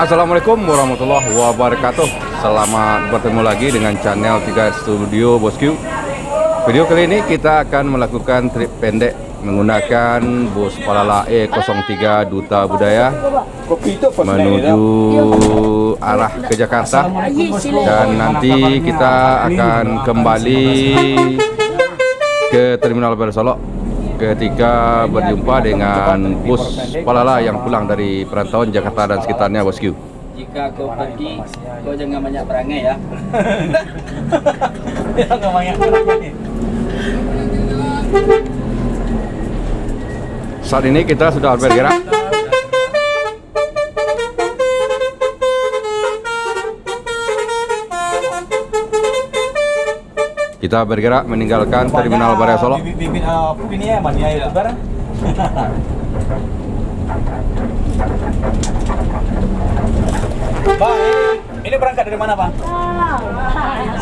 Assalamualaikum warahmatullahi wabarakatuh. Selamat bertemu lagi dengan channel 3 Studio Bosku. Video kali ini kita akan melakukan trip pendek menggunakan bus Palala E03 Duta Budaya menuju arah ke Jakarta, dan nanti kita akan kembali ke Terminal Baru Solok ketika berjumpa dengan bus Palala yang pulang dari perantauan Jakarta dan sekitarnya, bosku. Jika kau pergi, kau jangan banyak perangai ya. Jangan banyak perangai. Saat ini kita sudah bergerak. Kita bergerak meninggalkan Terminal Baru Solok. Bibit ini ya, mania YouTuber. Bang, ini berangkat dari mana, Bang?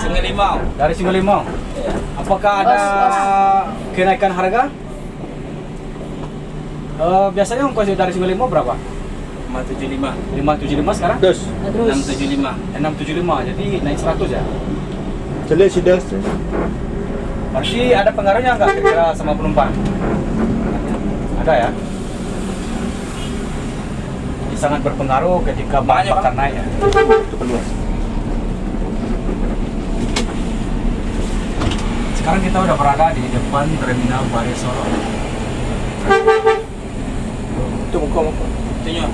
Singelimau. Dari Singolimau. Apakah ada kenaikan harga? Biasanya ongkos dari Singolimau berapa? 575. 575 sekarang? Terus 675. 675, jadi naik 100 ya? jelas sudah. Berarti ada pengaruhnya nggak kira-kira sama penumpang? Ada ya? Ini sangat berpengaruh ketika bahan Banyak, bakar naik ya. Sekarang kita udah berada di depan Terminal Baru Solok. Itu muka. Tengok.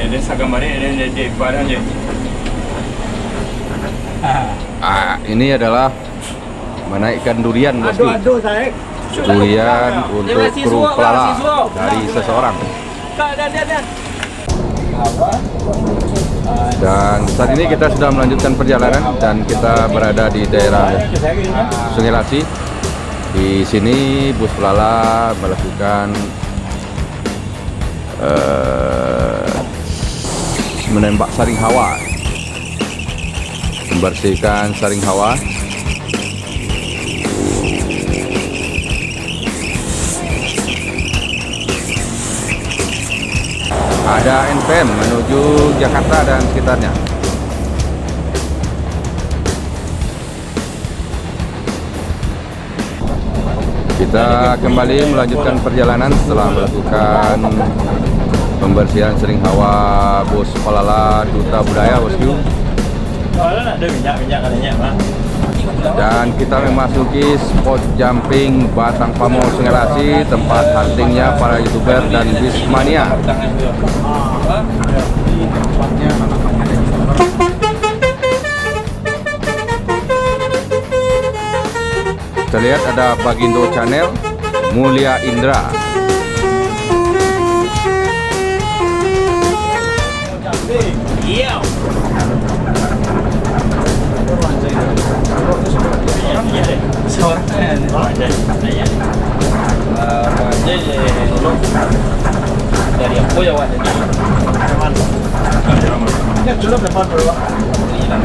Dia sagam balik dia depan aja. Ini adalah menaikkan durian, bosku. Aduh saya. Durian untuk kru Palala dari seseorang. Dan saat ini kita sudah melanjutkan perjalanan dan kita berada di daerah Sungai Lasi. Di sini bus Palala melakukan menembak saring hawa, membersihkan saring hawa. Ada NPM menuju Jakarta dan sekitarnya. Kita kembali melanjutkan perjalanan setelah melakukan pembersihan sering hawa bus Palala Duta Budaya, bosku. Ada minyak katanya, Bang. Dan kita memasuki spot jumping Batang Pamo Sungai Lasi, tempat huntingnya para YouTuber dan bismania. Kita lihat ada Bagindo Channel, Mulia Indra. Iya. Dari aku ya Wak. Ini sudah depan bro.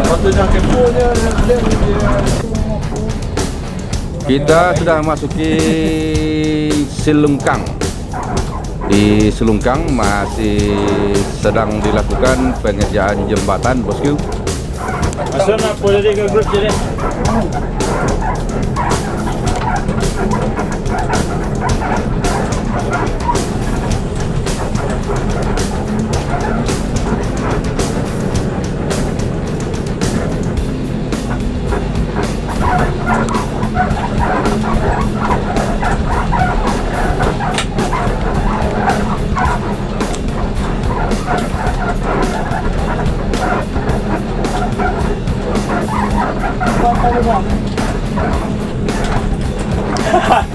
Waktu yang kemudian Kita sudah memasuki Silungkang. Di Silungkang masih sedang dilakukan pengerjaan jembatan, bosku. Masuk nak politik grup jadi.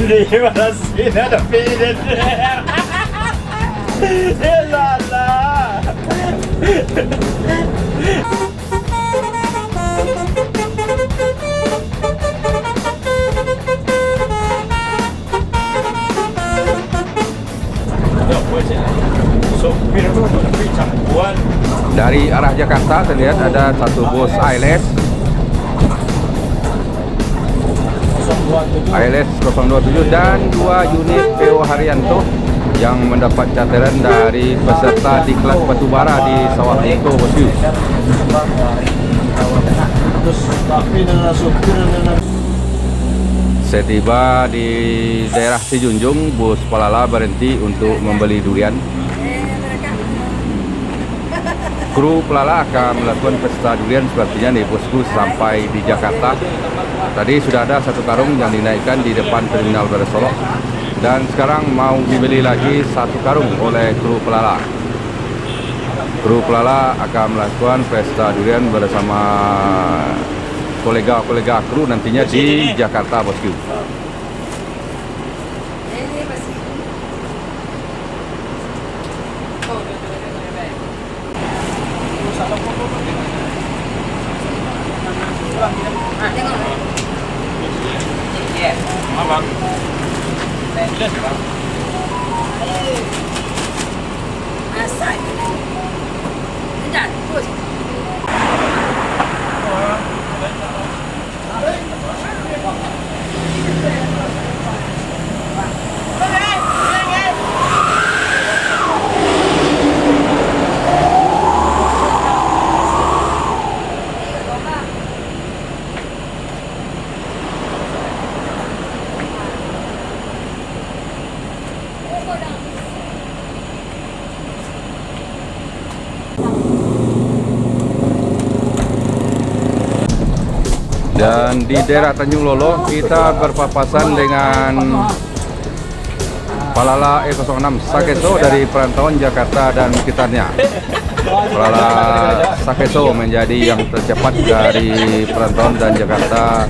Ini mana sih ada pilihan? Elala. Dari arah Jakarta terlihat ada satu bus ALS ALS 027 dan 2 unit PO Haryanto yang mendapat catatan dari peserta di kelas batubara di Sawah Bunto, bosku. Terus tapi dengan supir dengan Setiba di daerah Sijunjung, bus Palala berhenti untuk membeli durian. Kru Pelala akan melakukan pesta durian sepertinya nih bosku sampai di Jakarta. Tadi sudah ada 1 karung yang dinaikkan di depan terminal Baru Solok, dan sekarang mau dibeli lagi 1 karung oleh kru Pelala. Kru Pelala akan melakukan pesta durian bersama kolega-kolega kru nantinya di Jakarta, bosku. Masak. Tidak, terus. Dan di daerah Tanjung Lolo kita berpapasan dengan Palala E06 Sakeso dari perantauan Jakarta dan sekitarnya. Palala Sakeso menjadi yang tercepat dari perantauan dan Jakarta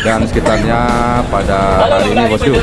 dan sekitarnya pada hari ini, bosku.